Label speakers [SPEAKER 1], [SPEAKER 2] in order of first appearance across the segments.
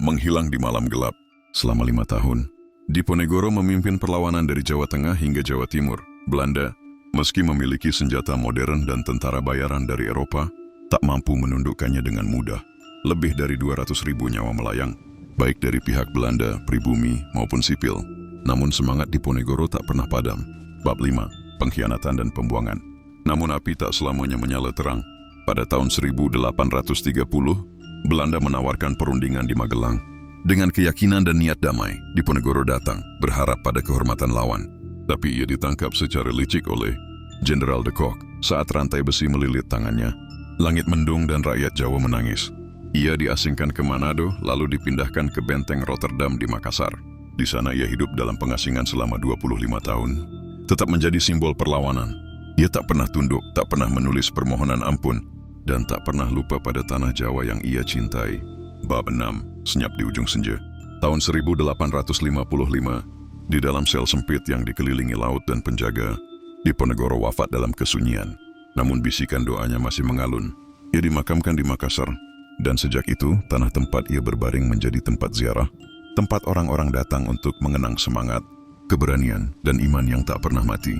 [SPEAKER 1] menghilang di malam gelap. Selama 5 tahun, Diponegoro memimpin perlawanan dari Jawa Tengah hingga Jawa Timur. Belanda, meski memiliki senjata modern dan tentara bayaran dari Eropa, tak mampu menundukkannya dengan mudah. Lebih dari 200.000 nyawa melayang, baik dari pihak Belanda, pribumi, maupun sipil. Namun semangat Diponegoro tak pernah padam. Bab 5, pengkhianatan dan pembuangan. Namun api tak selamanya menyala terang. Pada tahun 1830, Belanda menawarkan perundingan di Magelang. Dengan keyakinan dan niat damai, Diponegoro datang, berharap pada kehormatan lawan. Tapi ia ditangkap secara licik oleh Jenderal de Kock saat rantai besi melilit tangannya. Langit mendung dan rakyat Jawa menangis. Ia diasingkan ke Manado, lalu dipindahkan ke benteng Rotterdam di Makassar. Di sana ia hidup dalam pengasingan selama 25 tahun. Tetap menjadi simbol perlawanan. Ia tak pernah tunduk, tak pernah menulis permohonan ampun, dan tak pernah lupa pada tanah Jawa yang ia cintai. Bab 6, senyap di ujung senja. Tahun 1855, di dalam sel sempit yang dikelilingi laut dan penjaga, Diponegoro wafat dalam kesunyian. Namun bisikan doanya masih mengalun. Ia dimakamkan di Makassar, dan sejak itu tanah tempat ia berbaring menjadi tempat ziarah, tempat orang-orang datang untuk mengenang semangat, keberanian, dan iman yang tak pernah mati.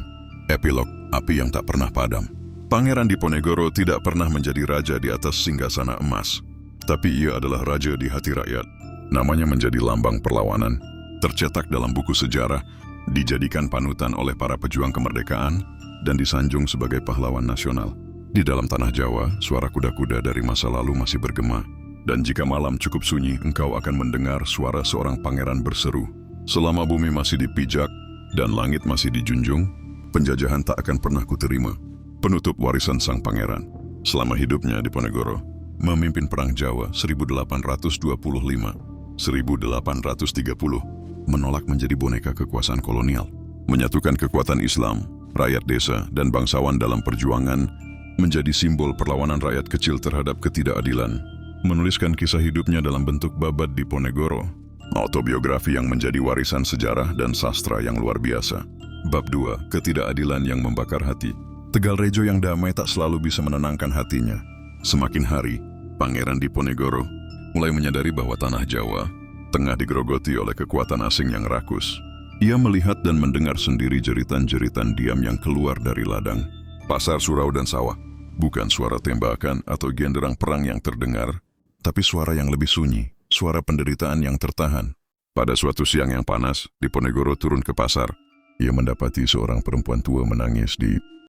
[SPEAKER 1] Epilog, api yang tak pernah padam. Pangeran Diponegoro tidak pernah menjadi raja di atas singgasana emas, tapi ia adalah raja di hati rakyat. Namanya menjadi lambang perlawanan, tercetak dalam buku sejarah, dijadikan panutan oleh para pejuang kemerdekaan, dan disanjung sebagai pahlawan nasional. Di dalam tanah Jawa, suara kuda-kuda dari masa lalu masih bergema. Dan jika malam cukup sunyi, engkau akan mendengar suara seorang pangeran berseru. Selama bumi masih dipijak dan langit masih dijunjung, penjajahan tak akan pernah kuterima. Penutup warisan sang pangeran. Selama hidupnya Diponegoro memimpin Perang Jawa 1825-1830, menolak menjadi boneka kekuasaan kolonial, menyatukan kekuatan Islam, rakyat desa, dan bangsawan dalam perjuangan, menjadi simbol perlawanan rakyat kecil terhadap ketidakadilan. Menuliskan kisah hidupnya dalam bentuk Babad Diponegoro, autobiografi yang menjadi warisan sejarah dan sastra yang luar biasa. Bab 2, ketidakadilan yang membakar hati. Tegal Rejo yang damai tak selalu bisa menenangkan hatinya. Semakin hari, Pangeran Diponegoro mulai menyadari bahwa tanah Jawa tengah digerogoti oleh kekuatan asing yang rakus. Ia melihat dan mendengar sendiri jeritan-jeritan diam yang keluar dari ladang, pasar, surau, dan sawah. Bukan suara tembakan atau genderang perang yang terdengar, tapi suara yang lebih sunyi, suara penderitaan yang tertahan. Pada suatu siang yang panas, Diponegoro turun ke pasar. Ia mendapati seorang perempuan tua menangis di